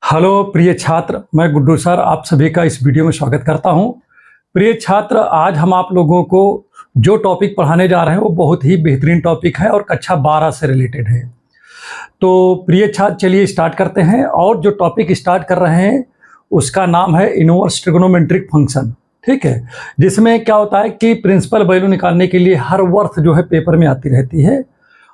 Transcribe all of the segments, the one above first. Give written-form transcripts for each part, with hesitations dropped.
Hello प्रिय छात्र, मैं गुड्डू सर आप सभी का इस वीडियो में स्वागत करता हूं। प्रिय छात्र, आज हम आप लोगों को जो टॉपिक पढ़ाने जा रहे हैं वो बहुत ही बेहतरीन टॉपिक है और कक्षा 12 से रिलेटेड है। तो प्रिय छात्र, चलिए स्टार्ट करते हैं। और जो टॉपिक स्टार्ट कर रहे हैं उसका नाम है इनवर्स ट्रिग्नोमेट्रिक फंक्शन। ठीक है, जिसमें क्या होता है कि प्रिंसिपल वैल्यू निकालने के लिए हर वर्ष जो है पेपर में आती रहती है,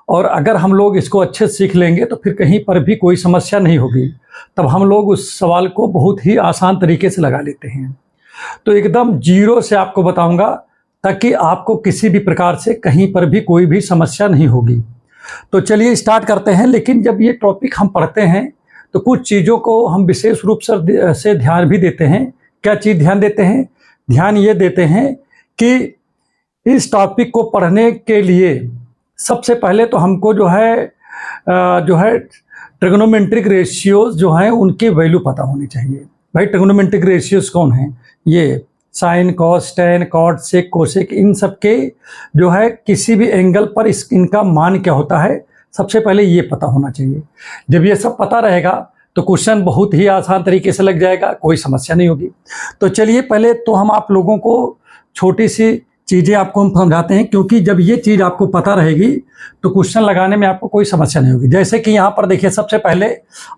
और अगर हम लोग इसको अच्छे से सीख लेंगे तो फिर कहीं पर भी कोई समस्या नहीं होगी। तब हम लोग उस सवाल को बहुत ही आसान तरीके से लगा लेते हैं। तो एकदम जीरो से आपको बताऊंगा ताकि आपको किसी भी प्रकार से कहीं पर भी कोई भी समस्या नहीं होगी। तो चलिए स्टार्ट करते हैं। लेकिन जब ये टॉपिक हम पढ़ते हैं तो कुछ चीज़ों को हम विशेष रूप से ध्यान भी देते हैं। क्या चीज़ ध्यान देते हैं? ध्यान ये देते हैं कि इस टॉपिक को पढ़ने के लिए सबसे पहले तो हमको जो है ट्रिग्नोमेट्रिक रेशियोज जो हैं उनके वैल्यू पता होनी चाहिए। भाई ट्रिग्नोमेट्रिक रेशियोज कौन हैं? ये साइन, कॉस, टैन, कॉट, सेक, कोसेक, इन सब के जो है किसी भी एंगल पर इनका मान क्या होता है, सबसे पहले ये पता होना चाहिए। जब ये सब पता रहेगा तो क्वेश्चन बहुत ही आसान तरीके से लग जाएगा, कोई समस्या नहीं होगी। तो चलिए पहले तो हम आप लोगों को छोटी सी चीज़ें आपको हम समझाते हैं, क्योंकि जब ये चीज़ आपको पता रहेगी तो क्वेश्चन लगाने में आपको कोई समस्या नहीं होगी। जैसे कि यहाँ पर देखिए, सबसे पहले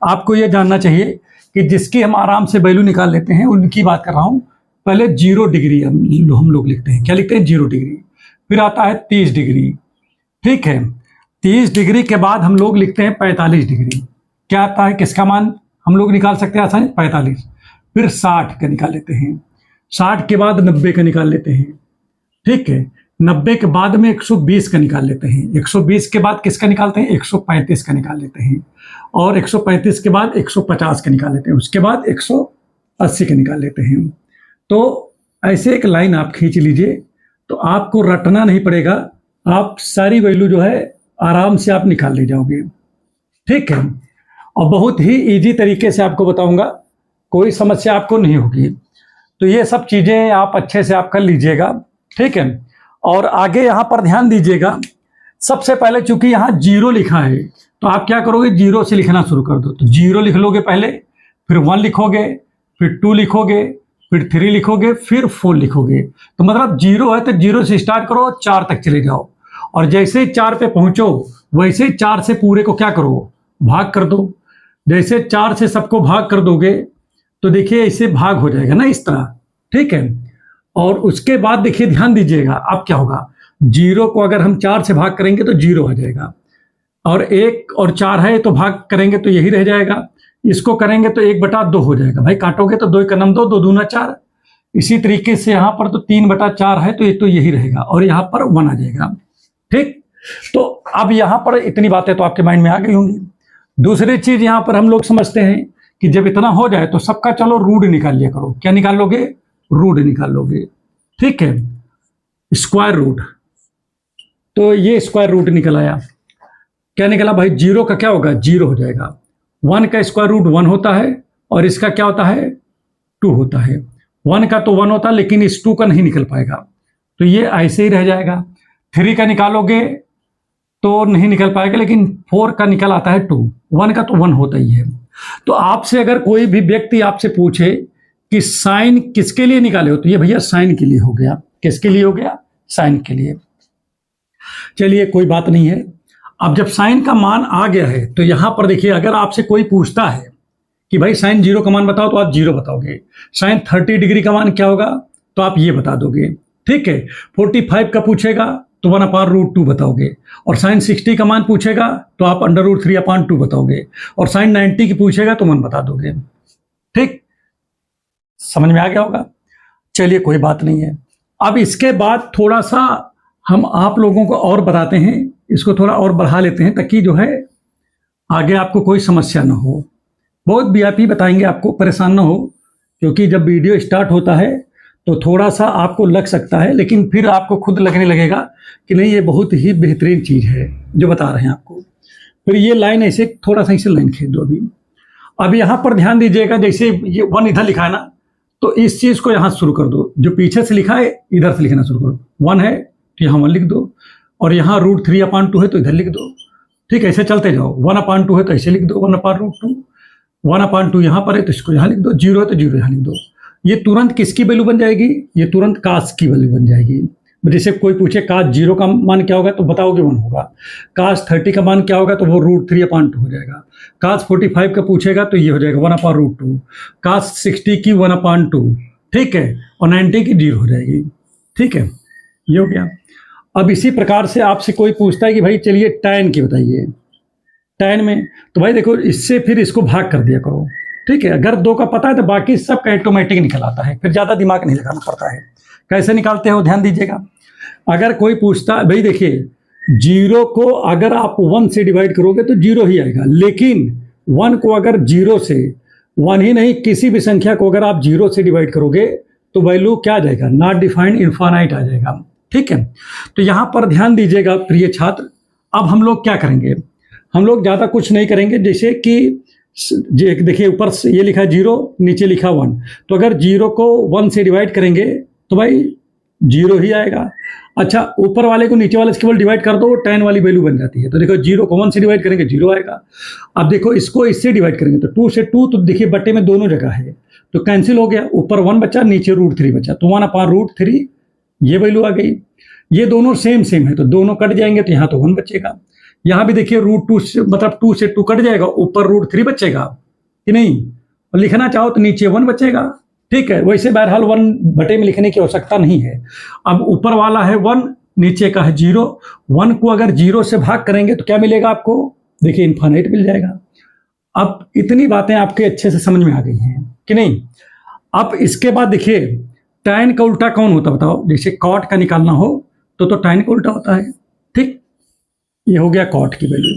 आपको ये जानना चाहिए कि जिसकी हम आराम से वैल्यू निकाल लेते हैं उनकी बात कर रहा हूँ। पहले 0 डिग्री हम लोग लिखते हैं। क्या लिखते हैं? 0 डिग्री। फिर आता है 30 डिग्री। ठीक है, 30 डिग्री के बाद हम लोग लिखते हैं 45 डिग्री। क्या आता है? किसका मान हम लोग निकाल सकते हैं आसानी? 45। फिर 60 का निकाल लेते हैं। 60 के बाद 90 का निकाल लेते हैं। ठीक है, 90 के बाद में 120 का निकाल लेते हैं। 120 के बाद किसका निकालते हैं? 135 का निकाल लेते हैं। और 135 के बाद 150 का निकाल लेते हैं। उसके बाद 180 का निकाल लेते हैं। तो ऐसे एक लाइन आप खींच लीजिए, तो आपको रटना नहीं पड़ेगा। आप सारी वैल्यू जो है आराम से आप निकाल ले जाओगे। ठीक है, और बहुत ही इजी तरीके से आपको बताऊंगा, कोई समस्या आपको नहीं होगी। तो ये सब चीज़ें आप अच्छे से आप कर लीजिएगा। ठीक है, और आगे यहाँ पर ध्यान दीजिएगा। सबसे पहले चूंकि यहाँ 0 लिखा है तो आप क्या करोगे? 0 से लिखना शुरू कर दो। तो 0 लिख लोगे पहले, फिर 1 लिखोगे, फिर 2 लिखोगे, फिर 3 लिखोगे, फिर 4 लिखोगे। तो मतलब 0 है तो 0 से स्टार्ट करो, 4 तक चले जाओ। और जैसे ही 4 पे पहुंचो वैसे ही 4 से पूरे को क्या करो? भाग कर दो। जैसे 4 से सबको भाग कर दोगे तो देखिए ऐसे भाग हो जाएगा ना, इस तरह। ठीक है, और उसके बाद देखिए ध्यान दीजिएगा, अब क्या होगा? 0 को अगर हम 4 से भाग करेंगे तो 0 आ जाएगा, और 1 और 4 है तो भाग करेंगे तो यही रह जाएगा। इसको करेंगे तो 1/2 हो जाएगा। भाई काटोगे तो 2 का नम 2, 2 दूना 4। इसी तरीके से यहाँ पर तो 3/4 है तो यही रहेगा, और यहाँ पर 1 आ जाएगा। ठीक, तो अब यहाँ पर इतनी बातें तो आपके माइंड में आ गई होंगी। दूसरी चीज यहाँ पर हम लोग समझते हैं कि जब इतना हो जाए तो सबका चलो रूट निकाल लिया करो। क्या निकाल लोगे? रूट निकाल लोगे। ठीक है, स्क्वायर रूट। तो ये स्क्वायर रूट निकल आया। क्या निकला भाई? 0 का क्या होगा? 0 हो जाएगा। 1 का स्क्वायर रूट 1 होता है, और इसका क्या होता है? 2 होता है। 1 का तो 1 होता है, लेकिन इस 2 का नहीं निकल पाएगा, तो ये ऐसे ही रह जाएगा। 3 का निकालोगे तो नहीं निकल पाएगा, लेकिन 4 का निकल आता है 2। 1 का तो 1 होता ही है। तो आपसे अगर कोई भी व्यक्ति आपसे पूछे कि साइन किसके लिए निकाले हो, तो ये भैया साइन के लिए हो गया। किसके लिए हो गया? साइन के लिए। चलिए कोई बात नहीं है। अब जब साइन का मान आ गया है तो यहां पर देखिए, अगर आपसे कोई पूछता है कि भाई साइन 0 का मान बताओ, तो आप 0 बताओगे। साइन 30 डिग्री का मान क्या होगा, तो आप ये बता दोगे। ठीक है, 45 का पूछेगा तो 1/√2 बताओगे। और साइन 60 का मान पूछेगा तो आप √3/2 बताओगे। और साइन 90 की पूछेगा तो 1 बता दोगे। ठीक, समझ में आ गया होगा। चलिए कोई बात नहीं है। अब इसके बाद थोड़ा सा हम आप लोगों को और बताते हैं, इसको थोड़ा और बढ़ा लेते हैं ताकि जो है आगे आपको कोई समस्या ना हो। बहुत वीआईपी बताएंगे आपको, परेशान ना हो, क्योंकि जब वीडियो स्टार्ट होता है तो थोड़ा सा आपको लग सकता है, लेकिन फिर आपको खुद लगने लगेगा कि नहीं ये बहुत ही बेहतरीन चीज़ है जो बता रहे हैं आपको। फिर ये लाइन ऐसे थोड़ा सा इसे लाइन खींच दो। अभी यहाँ पर ध्यान दीजिएगा, जैसे ये 1 इधर लिखा है ना, तो इस चीज़ को यहाँ शुरू कर दो। जो पीछे से लिखा है इधर से लिखना शुरू करो। 1 है तो यहाँ 1 लिख दो, और यहाँ √3/2 है तो इधर लिख दो। ठीक है, ऐसे चलते जाओ। 1/2 है तो ऐसे लिख दो 1/√2, 1/2 यहाँ पर है तो इसको यहाँ लिख दो, 0 है तो 0 यहाँ लिख दो। ये तुरंत किसकी वैल्यू बन जाएगी? ये तुरंत कास की वैल्यू बन जाएगी। जैसे कोई पूछे कास 0 का मान क्या होगा तो बताओगे 1 होगा। कास 30 का मान क्या होगा तो वो √3/2 हो जाएगा। कास 45 का पूछेगा तो ये हो जाएगा 1/√2। कास 60 की 1/2, ठीक है, और 90 की 0 हो जाएगी, ठीक है, ये हो गया। अब इसी प्रकार से आपसे कोई पूछता है कि भाई चलिए tan की बताइए, tan में तो भाई देखो इससे फिर इसको भाग कर दिया करो, ठीक है। अगर 2 का पता है तो बाकी सब का ऑटोमेटिक निकल आता है, फिर ज़्यादा दिमाग नहीं लगाना पड़ता है। कैसे निकालते हो ध्यान दीजिएगा। अगर कोई पूछता है भाई देखिए 0 को अगर आप 1 से डिवाइड करोगे तो 0 ही आएगा, लेकिन 1 को अगर 0 से 1 ही नहीं किसी भी संख्या को अगर आप 0 से डिवाइड करोगे तो वैल्यू क्या आ जाएगा? नॉट डिफाइंड इनफाइनाइट आ जाएगा, ठीक है। तो यहाँ पर ध्यान दीजिएगा प्रिय छात्र। अब हम लोग क्या करेंगे? हम लोग ज़्यादा कुछ नहीं करेंगे। जैसे कि देखिए ऊपर ये लिखा है 0, नीचे लिखा 1, तो अगर 0 को 1 से डिवाइड करेंगे तो भाई 0 ही आएगा। अच्छा, ऊपर वाले को नीचे वाले से केवल डिवाइड कर दो, वो tan वाली वैल्यू बन जाती है। तो देखो 0 को 1 से डिवाइड करेंगे 0 आएगा। अब देखो इसको इससे डिवाइड करेंगे तो 2 से 2, तो देखिए बट्टे में दोनों जगह है तो कैंसिल हो गया, ऊपर 1 बचा नीचे √3 बचा, तो 1/√3 ये वैल्यू आ गई। ये दोनों सेम सेम है तो दोनों कट जाएंगे तो यहाँ तो 1 बचेगा। यहाँ भी देखिए √2 से मतलब 2 से 2 कट जाएगा, ऊपर √3 बचेगा कि नहीं, और लिखना चाहो तो नीचे 1 बचेगा, ठीक है। वैसे बहरहाल 1 बटे में लिखने की आवश्यकता नहीं है। अब ऊपर वाला है 1, नीचे का है 0। 1 को अगर 0 से भाग करेंगे तो क्या मिलेगा आपको? देखिए इनफाइनाइट मिल जाएगा। अब इतनी बातें आपके अच्छे से समझ में आ गई हैं कि नहीं। अब इसके बाद देखिए tan का उल्टा कौन होता है बताओ? जैसे cot का निकालना हो तो tan का उल्टा होता है, ठीक। ये हो गया cot की वैल्यू।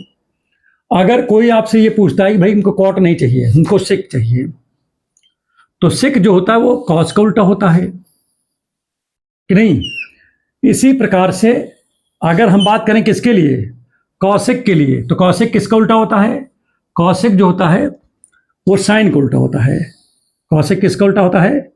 अगर कोई आपसे ये पूछता है कि भाई इनको cot नहीं चाहिए, इनको sec चाहिए, तो sec जो होता है वो cos का उल्टा होता है कि नहीं। इसी प्रकार से अगर हम बात करें किसके लिए? cosec के लिए, तो cosec किसका उल्टा होता है? cosec जो होता है वो sin का उल्टा होता है। cosec किसका उल्टा होता है?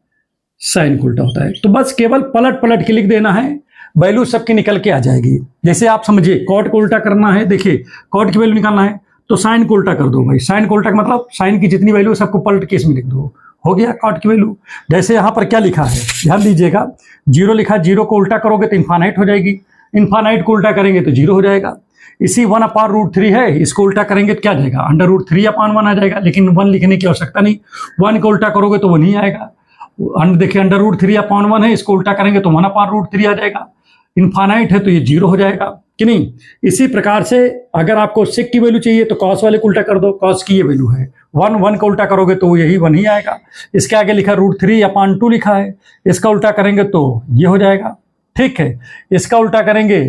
sin का उल्टा होता है। तो बस केवल पलट पलट के लिख देना है, वैल्यू सबकी निकल के आ जाएगी। जैसे आप समझिए cot को उल्टा करना है, देखिए cot की वैल्यू निकालना है तो sin को उल्टा कर दो भाई। sin को उल्टा का मतलब sin की जितनी वैल्यू सबको पलट के इसमें लिख दो, हो गया cot की वैल्यू। जैसे यहाँ पर क्या लिखा है ध्यान दीजिएगा, 0 लिखा, 0 को उल्टा करोगे तो इनफाइनाइट हो जाएगी, इनफाइनाइट को उल्टा करेंगे तो 0 हो जाएगा। इसी 1/√3 है, इसको उल्टा करेंगे तो क्या जाएगा? √3/1 आ जाएगा, लेकिन 1 लिखने की आवश्यकता नहीं, 1 को उल्टा करोगे तो 1 ही आएगा। देखिए √3/1 है, इसको उल्टा करेंगे तो 1/√3 आ जाएगा। इनफाइनाइट है तो ये 0 हो जाएगा कि नहीं। इसी प्रकार से अगर आपको sec की वैल्यू चाहिए तो cos वाले को उल्टा कर दो, cos की ये वैल्यू है 1 का उल्टा करोगे तो यही 1 ही आएगा। इसके आगे लिखा √3/2 लिखा है, इसका उल्टा करेंगे तो ये हो जाएगा, ठीक है। इसका उल्टा करेंगे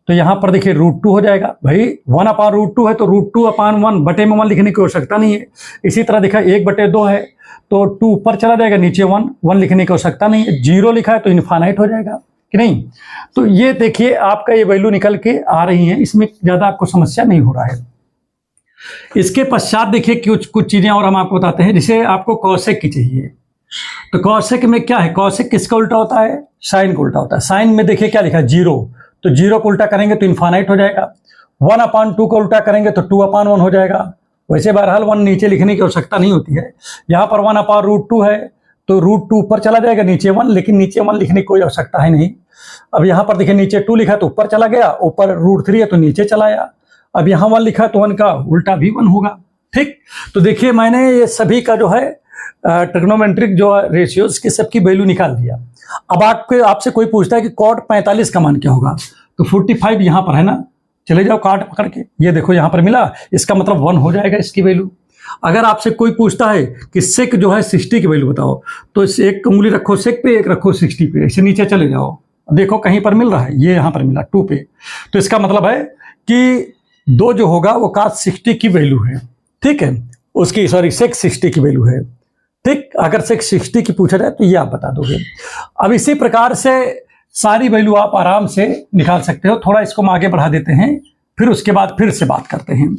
तो यहाँ पर देखिए √2 हो जाएगा। भाई 1/√2 है तो √2/1 बटे में 1 लिखने की आवश्यकता नहीं है। इसी तरह देखा 1/2 है तो 2 ऊपर चला जाएगा, नीचे 1 लिखने की आवश्यकता नहीं है। 0 लिखा है तो इनफाइनाइट हो जाएगा कि नहीं। तो ये देखिए आपका ये वैल्यू निकल के आ रही है, इसमें ज़्यादा आपको समस्या नहीं हो रहा है। इसके पश्चात देखिए कुछ चीज़ें और हम आपको बताते हैं। जैसे आपको cosec की चाहिए तो cosec में क्या है? cosec किसका उल्टा होता है? sin का उल्टा होता है। sin में देखिए क्या लिखा है? 0, तो 0 को उल्टा करेंगे तो इनफाइनाइट हो जाएगा। 1/2 को उल्टा करेंगे तो 2/1 हो जाएगा। वैसे बहरहाल 1 नीचे लिखने की आवश्यकता नहीं होती है। यहाँ पर 1/√2 है तो √2 ऊपर चला जाएगा, नीचे 1, लेकिन नीचे 1 लिखने की कोई आवश्यकता है नहीं। अब यहाँ पर देखिए नीचे 2 लिखा तो ऊपर चला गया, ऊपर √3 है तो नीचे चला आया। अब यहाँ 1 लिखा तो 1 का उल्टा भी 1 होगा, ठीक। तो देखिए मैंने ये सभी का जो है ट्रिग्नोमेट्रिक जो रेशियोज की सबकी वैल्यू निकाल दिया। अब आपसे कोई पूछता है कि cot 45 का मान क्या होगा, तो 45 यहाँ पर है ना, चले जाओ काट पकड़ के, ये देखो यहाँ पर मिला, इसका मतलब 1 हो जाएगा इसकी वैल्यू। अगर आपसे कोई पूछता है कि sec जो है 60 की वैल्यू बताओ, तो इस एक उंगली रखो sec पे, एक रखो 60 पे, ऐसे नीचे चले जाओ, देखो कहीं पर मिल रहा है, ये यहाँ पर मिला 2 पे, तो इसका मतलब है कि 2 जो होगा वो cos 60 की वैल्यू है, ठीक है, उसकी sec 60 की वैल्यू है, ठीक। अगर sec 60 की पूछा जाए तो ये आप बता दोगे। अब इसी प्रकार से सारी वैल्यू आप आराम से निकाल सकते हो। थोड़ा इसको हम आगे बढ़ा देते हैं, फिर उसके बाद फिर से बात करते हैं।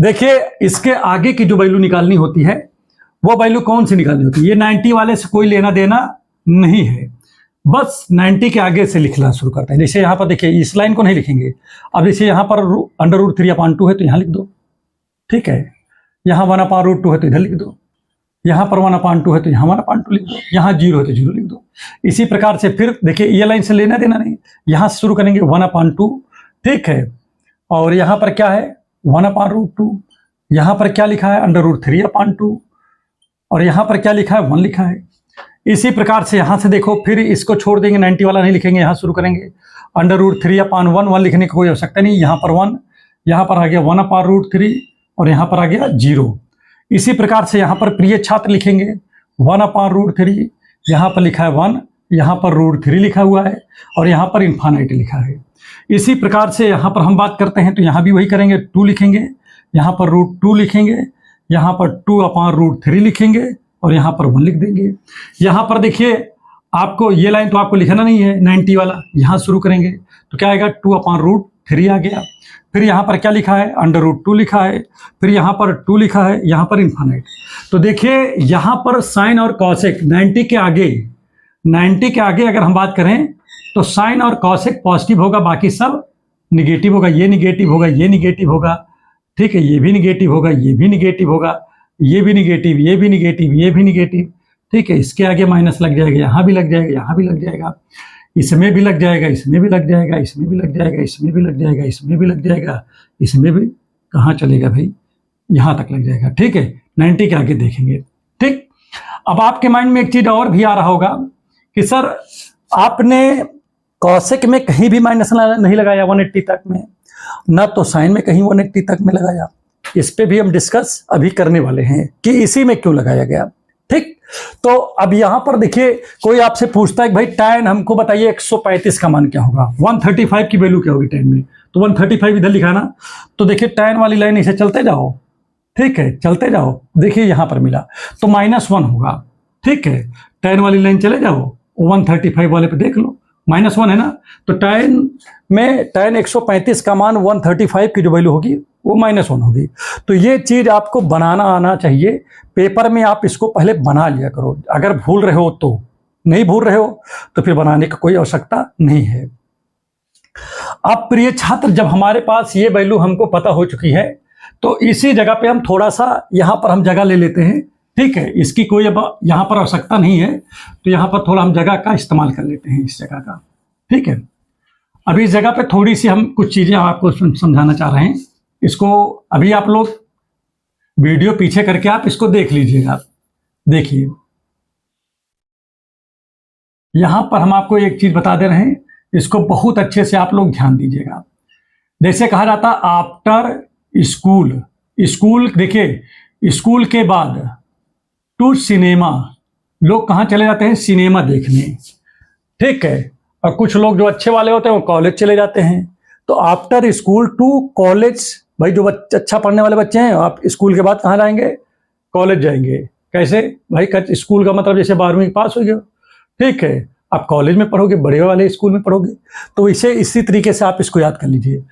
देखिए इसके आगे की जो वैल्यू निकालनी होती है वो वैल्यू कौन सी निकालनी होती है? ये 90 वाले से कोई लेना देना नहीं है, बस 90 के आगे से लिखना शुरू करते हैं। जैसे यहाँ पर देखिए इस लाइन को नहीं लिखेंगे, अब जैसे यहाँ पर √3/2 है तो यहाँ लिख दो, ठीक है, यहाँ 1/√2 है तो इधर लिख दो, यहाँ पर 1/2 है तो यहाँ 1/2 लिख दो, यहाँ 0 है तो 0 लिख दो। इसी प्रकार से फिर देखिए ये लाइन से लेना देना नहीं, यहाँ से शुरू करेंगे 1/2, ठीक है, और यहाँ पर क्या है 1/√2, यहाँ पर क्या लिखा है √3/2, और यहाँ पर क्या लिखा है 1 लिखा है। इसी प्रकार से यहाँ से देखो फिर इसको छोड़ देंगे, 90 वाला नहीं लिखेंगे, यहाँ शुरू करेंगे √3/1, 1 लिखने की कोई आवश्यकता नहीं, यहाँ पर 1, यहाँ पर आ गया 1/√3 और यहाँ पर आ गया 0। इसी प्रकार से यहाँ पर प्रिय छात्र लिखेंगे 1/√3, यहाँ पर लिखा है 1, यहाँ पर √3 लिखा हुआ है और यहाँ पर इन्फानाइट लिखा है। इसी प्रकार से यहाँ पर हम बात करते हैं तो यहाँ भी वही करेंगे, 2 लिखेंगे, यहाँ पर √2 लिखेंगे, यहाँ पर 2/√3 लिखेंगे और यहाँ पर 1 लिख देंगे। यहाँ पर देखिए आपको ये लाइन तो आपको लिखना नहीं है, 90 वाला, यहाँ शुरू करेंगे तो क्या आएगा 2/√3 आ गया। फिर यहाँ पर क्या लिखा है √2 लिखा है, फिर यहाँ पर 2 लिखा है, यहाँ पर इन्फानाइट। तो देखिए यहाँ पर साइन और कॉसेक 90 के आगे अगर हम बात करें तो साइन और कॉसेक पॉजिटिव होगा, बाकी सब निगेटिव होगा। ये निगेटिव होगा, ये निगेटिव होगा, ठीक है, ये भी निगेटिव होगा, ये भी निगेटिव होगा, ये भी निगेटिव, ये भी निगेटिव, ये भी निगेटिव, ठीक है। इसके आगे माइनस लग जाएगा, यहाँ भी लग जाएगा, यहाँ भी लग जाएगा, इसमें भी लग जाएगा, इसमें भी लग जाएगा, इसमें भी लग जाएगा, इसमें भी लग जाएगा, इसमें भी लग जाएगा, इसमें भी कहाँ चलेगा भाई, यहाँ तक लग जाएगा, ठीक है। 90 के आगे देखेंगे, ठीक। अब आपके माइंड में एक चीज और भी आ रहा होगा कि सर आपने कॉसेक में कहीं भी माइनस नहीं लगाया 180 तक में, ना तो साइन में कहीं 180 तक में लगाया। इस पे भी हम डिस्कस अभी करने वाले हैं कि इसी में क्यों लगाया गया, ठीक। तो अब यहां पर देखिए कोई आपसे पूछता है कि भाई tan हमको बताइए 135 का मान क्या होगा, 135 की वैल्यू क्या होगी tan में, तो 135 इधर लिखा ना, तो देखिए tan वाली लाइन इसे चलते जाओ, ठीक है, चलते जाओ, देखिए यहां पर मिला तो -1 होगा, ठीक है। tan वाली लाइन चले जाओ 135 वाले पे देख लो, -1 है ना, तो tan 135 का मान 135 की जो वैल्यू होगी वो -1 होगी। तो ये चीज आपको बनाना आना चाहिए, पेपर में आप इसको पहले बना लिया करो, अगर भूल रहे हो तो, नहीं भूल रहे हो तो फिर बनाने की कोई आवश्यकता नहीं है। अब प्रिय छात्र जब हमारे पास ये वैल्यू हमको पता हो चुकी है तो इसी जगह पे हम थोड़ा सा यहाँ पर हम जगह ले लेते हैं, ठीक है, इसकी कोई अब यहाँ पर आवश्यकता नहीं है, तो यहाँ पर थोड़ा हम जगह का इस्तेमाल कर लेते हैं, इस जगह का, ठीक है। अभी इस जगह पे थोड़ी सी हम कुछ चीज़ें आपको समझाना चाह रहे हैं, इसको अभी आप लोग वीडियो पीछे करके आप इसको देख लीजिएगा। देखिए यहाँ पर हम आपको एक चीज़ बता दे रहे हैं, इसको बहुत अच्छे से आप लोग ध्यान दीजिएगा। जैसे कहा जाता आफ्टर स्कूल, देखिए स्कूल के बाद टू सिनेमा, लोग कहाँ चले जाते हैं, सिनेमा देखने, ठीक है। और कुछ लोग जो अच्छे वाले होते हैं वो कॉलेज चले जाते हैं। तो आफ्टर स्कूल टू कॉलेज, भाई जो अच्छा पढ़ने वाले बच्चे हैं आप स्कूल के बाद कहाँ जाएंगे, कॉलेज जाएंगे। कैसे भाई, स्कूल का मतलब जैसे 12वीं पास हो गए, ठीक है, आप कॉलेज में पढ़ोगे, बड़े वाले स्कूल में पढ़ोगे, तो इसे इसी तरीके से आप इसको याद कर लीजिए।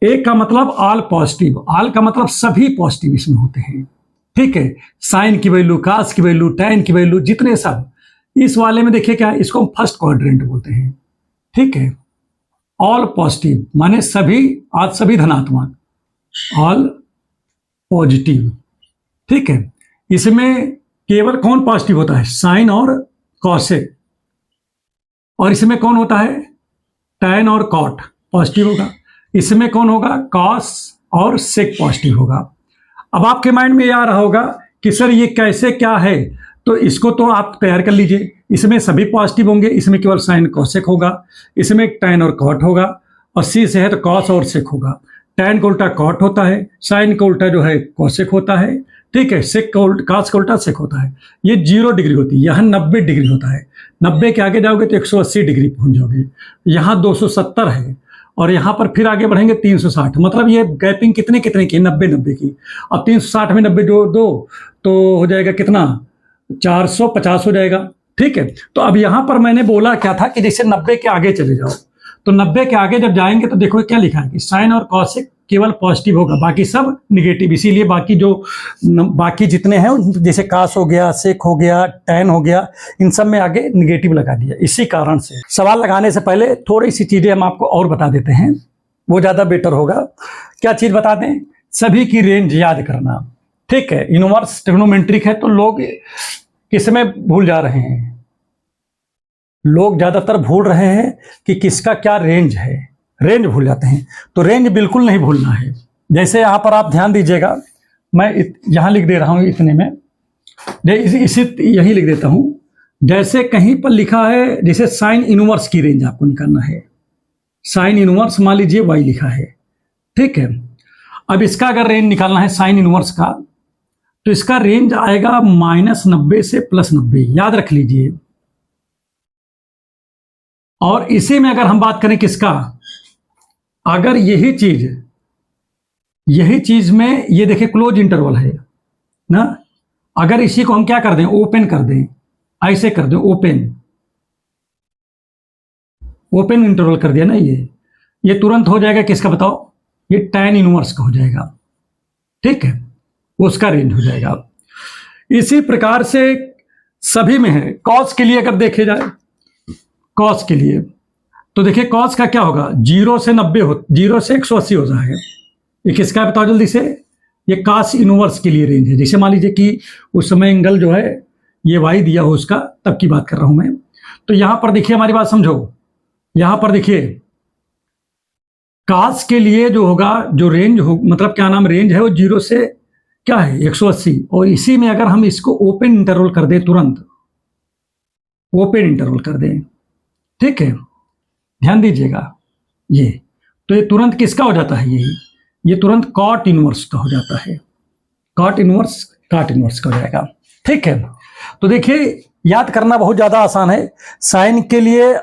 एक का मतलब ऑल पॉजिटिव, ऑल का मतलब सभी पॉजिटिव इसमें होते हैं, ठीक है। साइन की वैल्यू, कास की वैल्यू, टैन की वैल्यू, जितने सब इस वाले में देखिए क्या है, इसको हम फर्स्ट क्वाड्रेंट बोलते हैं, ठीक है। ऑल पॉजिटिव माने सभी, आज सभी धनात्मक, ऑल पॉजिटिव, ठीक है। इसमें केवल कौन पॉजिटिव होता है, साइन और कॉसेक, और इसमें कौन होता है, टैन और कॉट पॉजिटिव होगा। इसमें कौन होगा, कॉस और सेक पॉजिटिव होगा। अब आपके माइंड में ये आ रहा होगा कि सर ये कैसे क्या है, तो इसको तो आप तैयार कर लीजिए। इसमें सभी पॉजिटिव होंगे, इसमें केवल साइन कॉसेक होगा, इसमें टैन और कॉट होगा, और सी से है तो कॉस और सेक होगा। टैन का उल्टा कॉट होता है, साइन का उल्टा जो है कॉसेक होता है, ठीक है, सेक का उल्टा, कास का उल्टा सेक होता है। ये 0 डिग्री होती है, यहाँ 90 डिग्री होता है। 90 के आगे जाओगे तो 180 डिग्री पहुंच जाओगे, यहाँ 270 है, और यहाँ पर फिर आगे बढ़ेंगे 360, मतलब ये गैपिंग कितने कितने की, 90 की। अब 360 में 90 जो दो तो हो जाएगा कितना, 450 हो जाएगा, ठीक है। तो अब यहाँ पर मैंने बोला क्या था कि जैसे 90 के आगे चले जाओ, तो 90 के आगे जब जाएंगे तो देखो क्या लिखा है कि साइन और कॉसेक केवल पॉजिटिव होगा, बाकी सब निगेटिव। इसीलिए बाकी जितने हैं जैसे कास हो गया, सेक हो गया, टैन हो गया, इन सब में आगे निगेटिव लगा दिया। इसी कारण से सवाल लगाने से पहले थोड़ी सी चीजें हम आपको और बता देते हैं, वो ज्यादा बेटर होगा। क्या चीज बता दें, सभी की रेंज याद करना, ठीक है, इनवर्स ट्रिग्नोमेट्रिक है तो लोग किस में भूल जा रहे हैं, लोग ज्यादातर भूल रहे हैं कि किसका क्या रेंज है, रेंज भूल जाते हैं। तो रेंज बिल्कुल नहीं भूलना है। जैसे यहां पर आप ध्यान दीजिएगा, मैं यहां लिख दे रहा हूं इतने में, इसी यही लिख देता हूं। जैसे कहीं पर लिखा है, जैसे साइन इनवर्स की रेंज आपको निकालना है, साइन इनवर्स मान लीजिए y लिखा है, ठीक है। अब इसका अगर रेंज निकालना है साइन इनवर्स का, तो इसका रेंज आएगा -90 से +90, याद रख लीजिए। और इसी में अगर हम बात करें किसका, अगर यही चीज में ये देखिए क्लोज इंटरवल है ना, अगर इसी को हम क्या कर दें, ओपन कर दें, ऐसे कर दें, ओपन इंटरवल कर दिया ना, ये तुरंत हो जाएगा किसका बताओ, ये tan इनवर्स का हो जाएगा, ठीक है, उसका रेंज हो जाएगा। इसी प्रकार से सभी में है। कॉस के लिए अगर देखे जाए, कॉस के लिए तो देखिए कॉस का क्या होगा, 0 से 180 हो जाएगा। ये किसका है बताओ जल्दी से, ये कॉस इनवर्स के लिए रेंज है। जैसे मान लीजिए कि उस समय एंगल जो है ये y दिया हो उसका, तब की बात कर रहा हूं मैं। तो यहां पर देखिए, हमारी बात समझो, यहां पर देखिए कॉस के लिए जो होगा, जो रेंज हो, मतलब क्या नाम रेंज है, वो 0 से क्या है 180। और इसी में अगर हम इसको ओपन इंटरवल कर दें, तुरंत ओपन इंटरवल कर दें, ठीक है, ध्यान दीजिएगा, ये तो ये तुरंत किसका हो जाता है, ये तुरंत कॉट इनवर्स का हो जाता है, कॉट इनवर्स का हो जाएगा, ठीक है। तो देखिए याद करना बहुत ज्यादा आसान है। साइन के लिए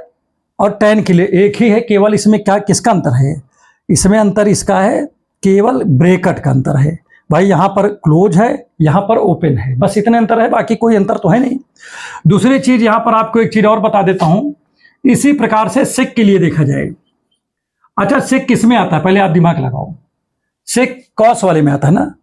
और tan के लिए एक ही है, केवल इसमें क्या किसका अंतर है, इसमें अंतर इसका है, केवल ब्रैकेट का अंतर है। भाई यहां पर क्लोज है, यहां पर ओपन है, बस इतने अंतर है, बाकी कोई अंतर तो है नहीं। दूसरी चीज यहां पर आपको एक चीज और बता देता हूं, इसी प्रकार से सेक के लिए देखा जाए। अच्छा, सेक किस में आता है, पहले आप दिमाग लगाओ। सेक कॉस वाले में आता है ना,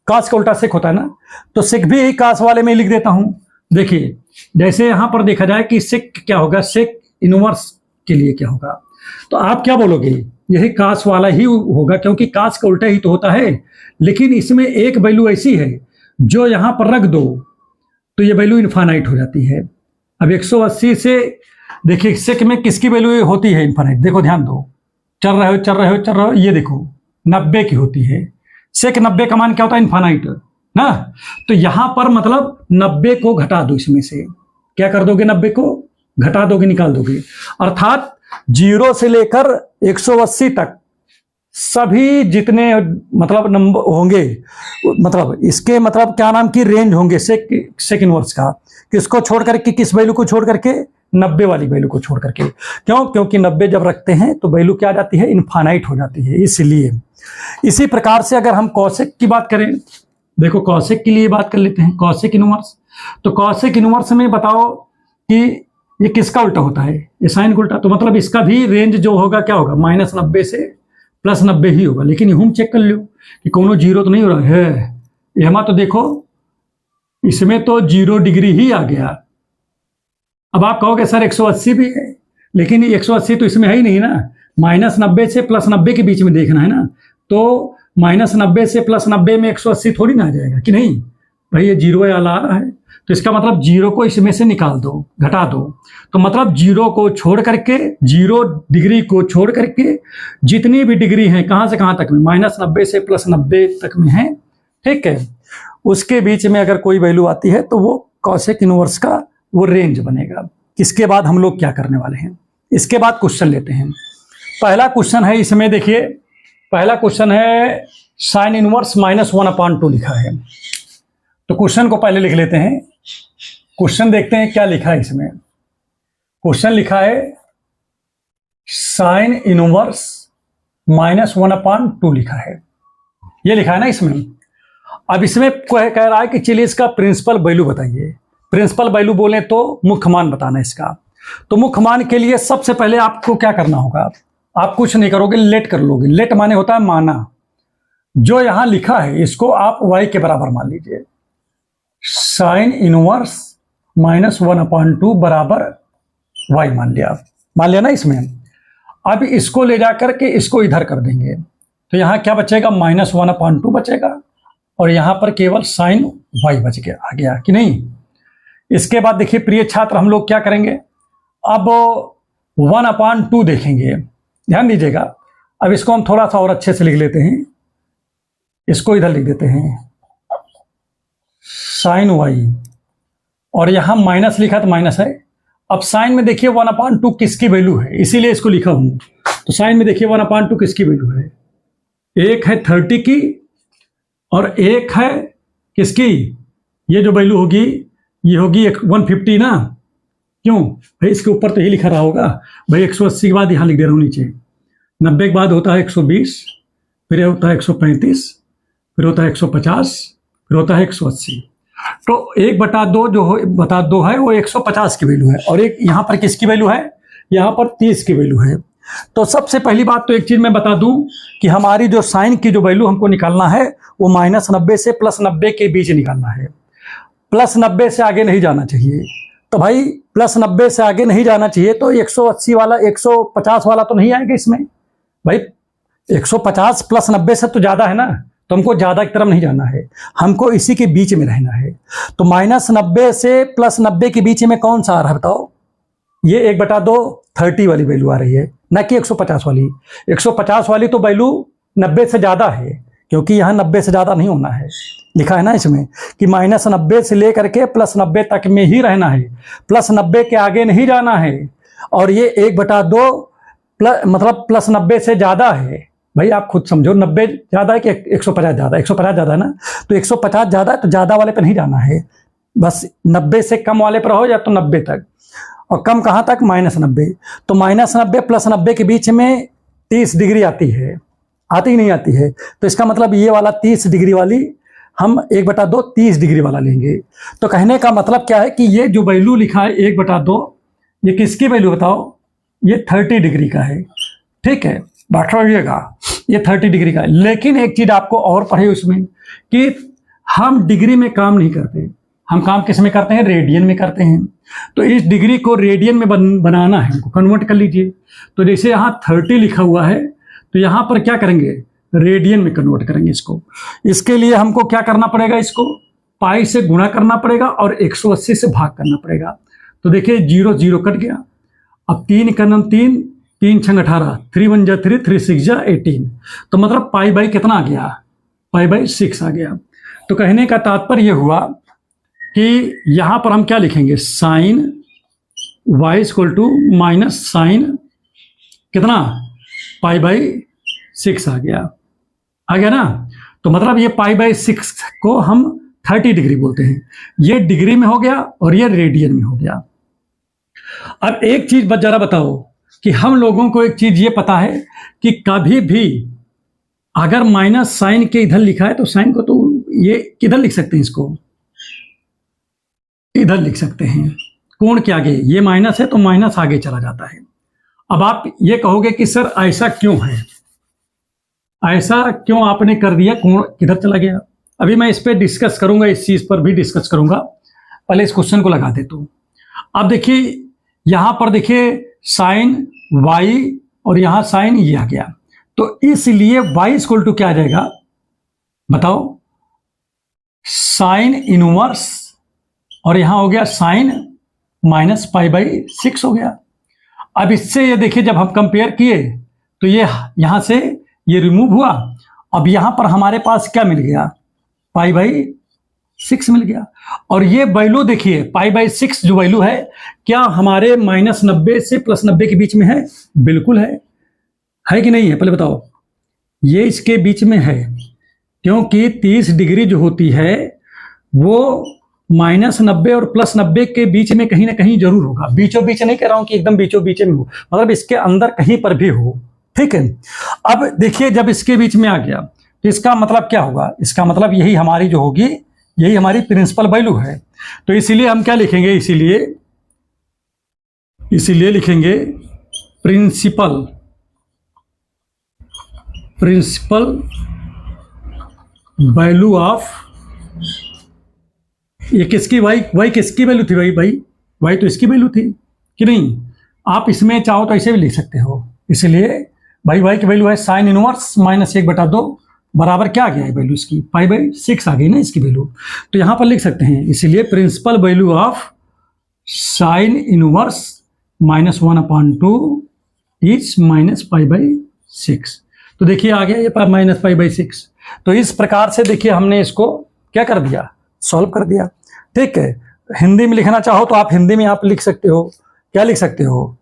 कॉस का उल्टा सेक होता है ना, तो सेक भी कॉस वाले में लिख देता हूं। देखिए जैसे यहां पर देखा जाए कि सेक क्या होगा, सेक इनवर्स के लिए क्या होगा, तो आप क्या बोलोगे, यही कॉस वाला ही होगा, क्योंकि कॉस का उल्टा ही तो होता है। लेकिन इसमें एक वैल्यू ऐसी है जो यहां पर रख दो तो ये वैल्यू इनफाइनाइट हो जाती है। अब 180 से देखिए सेक में किसकी वैल्यू होती है इनफाइनाइट, देखो ध्यान दो, चल रहे हो, ये देखो 90 की होती है। सेक 90 का मान क्या होता है, इनफाइनाइट ना। तो यहां पर मतलब 90 को घटा दो, इसमें से क्या कर दोगे, 90 को घटा दोगे, निकाल दोगे, अर्थात 0 से लेकर 180 तक सभी जितने मतलब नंबर होंगे, मतलब इसके मतलब क्या नाम की रेंज होंगे सेक इनवर्स का, किसको छोड़ करके, किस वैल्यू को छोड़ करके, 90 वाली वैल्यू को छोड़ करके। क्यों, क्योंकि 90 जब रखते हैं तो वैल्यू क्या आ जाती है, इनफाइनाइट हो जाती है, इसलिए। इसी प्रकार से अगर हम कॉसेक की बात करें, देखो कॉसेक के लिए बात कर लेते हैं, कॉसेक इनवर्स। तो कॉसेक इनवर्स में बताओ कि ये किसका उल्टा होता है, ये साइन का उल्टा, तो मतलब इसका भी रेंज जो होगा क्या होगा, -90 से +90 ही होगा। लेकिन यूं चेक कर लो कि कोनो 0 तो नहीं हो रहा है, यहां तो देखो इसमें तो 0 डिग्री ही आ गया। अब आप कहोगे सर 180 भी है, लेकिन 180 तो इसमें है ही नहीं ना, -90 से +90 के बीच में देखना है ना, तो -90 से +90 में 180 थोड़ी ना आ जाएगा कि नहीं, भाई ये 0 वाला आ रहा है, तो इसका मतलब 0 को इसमें से निकाल दो, घटा दो। तो मतलब 0 को छोड़ करके, 0 डिग्री को छोड़ करके जितनी भी डिग्री हैं, कहां से कहां तक में, -90 से +90 तक में है, ठीक है, उसके बीच में अगर कोई वैल्यू आती है तो वो कॉसेक इनवर्स का वो रेंज बनेगा। इसके बाद हम लोग क्या करने वाले हैं, इसके बाद क्वेश्चन लेते हैं। पहला क्वेश्चन है इसमें, देखिए पहला क्वेश्चन है साइन इनवर्स -1/2 लिखा है। तो क्वेश्चन को पहले लिख लेते हैं, क्वेश्चन देखते हैं क्या लिखा है इसमें। क्वेश्चन लिखा है साइन इनवर्स -1/2 लिखा है, ये लिखा है ना इसमें। अब इसमें कह रहा है कि चलिए इसका प्रिंसिपल वैल्यू बताइए। प्रिंसिपल वैल्यू बोले तो मुख्य मान बताना इसका। तो मुख्य मान के लिए सबसे पहले आपको क्या करना होगा, आप कुछ नहीं करोगे, लेट कर लोगे। लेट माने होता है माना, जो यहां लिखा है इसको आप y के बराबर मान लीजिए। साइन इनवर्स -1/2 बराबर y मान लिया ना इसमें। अब इसको ले जाकर के इसको इधर कर देंगे, तो यहां क्या बचेगा, -1/2 बचेगा, और यहाँ पर केवल साइन वाई बच गया, आ गया कि नहीं। इसके बाद देखिए प्रिय छात्र, हम लोग क्या करेंगे, अब 1/2 देखेंगे, ध्यान दीजिएगा। अब इसको हम थोड़ा सा और अच्छे से लिख लेते हैं, इसको इधर लिख देते हैं साइन वाई, और यहां माइनस लिखा तो माइनस है। अब साइन में देखिए 1/2 किसकी वैल्यू है, इसीलिए इसको लिखा हूं। तो साइन में देखिए 1/2 किसकी वैल्यू है, एक है 30 की और एक है किसकी, ये जो वैल्यू होगी ये होगी 150 ना, क्यों भाई, इसके ऊपर तो यही लिखा रहा होगा भाई। 180 के बाद यहां लिख दे रहा हूं नीचे, 90 के बाद होता है 120, फिर होता है 135, फिर होता है 150, फिर होता है 180। तो 1/2 जो हो बटा 2 है वो 150 की वैल्यू है, और एक यहाँ पर किसकी वैल्यू है, यहाँ पर 30 की वैल्यू है। तो सबसे पहली बात तो एक चीज मैं बता दूं कि हमारी जो साइन की जो वैल्यू हमको निकालना है वो -90 से +90 के बीच निकालना है। +90 से आगे नहीं जाना चाहिए। तो भाई +90 से आगे नहीं जाना चाहिए, तो 180 वाला 150 वाला तो नहीं आएगा इसमें भाई। 150 + 90 से तो ज्यादा है ना, तो हमको ज्यादा की तरफ नहीं जाना है, हमको इसी के बीच में रहना है। तो -90 से +90 के बीच में कौन सा आ रहा है बताओ, ये 1/2 30 वाली वैल्यू आ रही है, ना कि 150 वाली। 150 वाली तो वैल्यू 90 से ज्यादा है, क्योंकि यहाँ 90 से ज्यादा नहीं होना है, लिखा है ना इसमें कि -90 से लेकर के +90 तक में ही रहना है, +90 के आगे नहीं जाना है। और ये 1/2 मतलब +90 से ज्यादा है। भाई आप खुद समझो, 90 ज्यादा है कि 150 ज्यादा, 150 ज्यादा है ना, तो 150 ज्यादा है तो ज्यादा वाले पे नहीं जाना है, बस 90 से कम वाले पर रहो, या तो 90 तक, और कम कहां तक, -90। तो -90 + 90 के बीच में 30 डिग्री आती है, आती ही नहीं आती है। तो इसका मतलब ये वाला 30 डिग्री वाली हम 1/2 30 डिग्री वाला लेंगे। तो कहने का मतलब क्या है कि ये जो वैल्यू लिखा है 1/2, ये किसकी वैल्यू बताओ, ये 30 डिग्री का है, ठीक है, बैठ रहिएगा, ये 30 डिग्री का है। लेकिन एक चीज आपको और पढ़े उसमें कि हम डिग्री में काम नहीं करते, हम काम किस में करते हैं, रेडियन में करते हैं। तो इस डिग्री को रेडियन में बनाना है, हमको कन्वर्ट कर लीजिए। तो जैसे यहाँ 30 लिखा हुआ है, तो यहाँ पर क्या करेंगे, रेडियन में कन्वर्ट करेंगे इसको। इसके लिए हमको क्या करना पड़ेगा, इसको पाई से गुणा करना पड़ेगा और 180 से भाग करना पड़ेगा। तो देखिए 0 0 कट गया। अब 3 का 3, 3 6 18, 3 1 जा 3, 3 6 जा 18। तो मतलब पाई कितना आ गया, पाई/6 आ गया। तो कहने का तात्पर्य हुआ कि यहां पर हम क्या लिखेंगे, साइन y = -sin कितना, पाई/6 आ गया ना। तो मतलब ये पाई/6 को हम 30 डिग्री बोलते हैं। ये डिग्री में हो गया और ये रेडियन में हो गया। अब एक चीज जरा बताओ कि हम लोगों को एक चीज ये पता है कि कभी भी अगर माइनस साइन के इधर लिखा है तो साइन को तो ये किधर लिख सकते हैं, इसको इधर लिख सकते हैं, कोण के आगे। ये माइनस है तो माइनस आगे चला जाता है। अब आप ये कहोगे कि सर ऐसा क्यों है, ऐसा क्यों आपने कर दिया, कोण किधर चला गया। अभी मैं इस पर डिस्कस करूंगा, इस चीज पर भी डिस्कस करूंगा, पहले इस क्वेश्चन को लगा देता हूं। अब देखिए यहां पर देखिए साइन y और यहां साइन ये आ गया, तो इसलिए y = क्या आ जाएगा बताओ, साइन इनवर्स, और यहां हो गया साइन -पाई/6 हो गया। अब इससे ये देखिए जब हम कंपेयर किए तो ये यहां से ये रिमूव हुआ। अब यहां पर हमारे पास क्या मिल गया, पाई/6 मिल गया। और ये वैल्यू देखिए पाई/6 जो वैल्यू है, क्या हमारे -90 से +90 के बीच में है, बिल्कुल है कि नहीं है, पहले बताओ। ये इसके बीच में है, क्योंकि 30 डिग्री जो होती है वो -90 और +90 के बीच में कहीं ना कहीं जरूर होगा। बीचों बीच नहीं कह रहा हूं कि एकदम बीचों बीच में हो, मतलब इसके अंदर कहीं पर भी हो, ठीक है। अब देखिए जब इसके बीच में आ गया तो इसका मतलब क्या होगा, इसका मतलब यही हमारी जो होगी, यही हमारी प्रिंसिपल वैल्यू है। तो इसीलिए हम क्या लिखेंगे, इसीलिए लिखेंगे प्रिंसिपल वैल्यू ऑफ, ये किसकी, वाई किसकी वैल्यू थी, वाई तो इसकी वैल्यू थी कि नहीं। आप इसमें चाहो तो ऐसे भी लिख सकते हो। इसलिए वाई की वैल्यू है साइन इनवर्स -1/2 बराबर क्या आ गया है वैल्यू इसकी, पाई/6 आ गई ना इसकी वैल्यू। तो यहाँ पर लिख सकते हैं, इसलिए principal value of sine inverse -1/2 is -पाई/6। तो देखिए आ गया ये -पाई/6। तो इस प्रकार से देखिए हमने इसको क्या कर दिया, सॉल्व कर दिया। ठीक है, हिंदी में लिखना चाहो तो आप हिंदी में आप लिख सकते हो, क्या लिख सकते हो,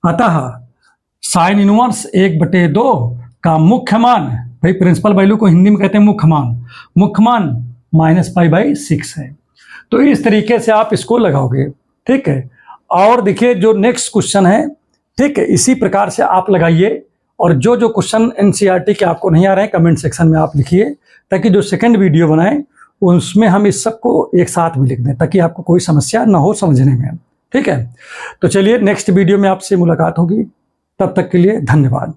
अतः साइन इनवर्स 1/2 का मुख्य मान, भाई प्रिंसिपल वैल्यू को हिंदी में कहते हैं मुख्य मान -पाई/6 है। तो इस तरीके से आप इसको लगाओगे। ठीक है, और देखिए जो नेक्स्ट क्वेश्चन है, ठीक है, इसी प्रकार से आप लगाइए। और जो जो क्वेश्चन एनसीईआरटी के आपको नहीं आ रहे हैं कमेंट सेक्शन में आप लिखिए, ताकि जो सेकंड वीडियो बनाएं उसमें हम इस सब को एक साथ में लिख दें, ताकि आपको कोई समस्या ना हो समझने में। ठीक है, तो चलिए नेक्स्ट वीडियो में आपसे मुलाकात होगी, तब तक के लिए धन्यवाद।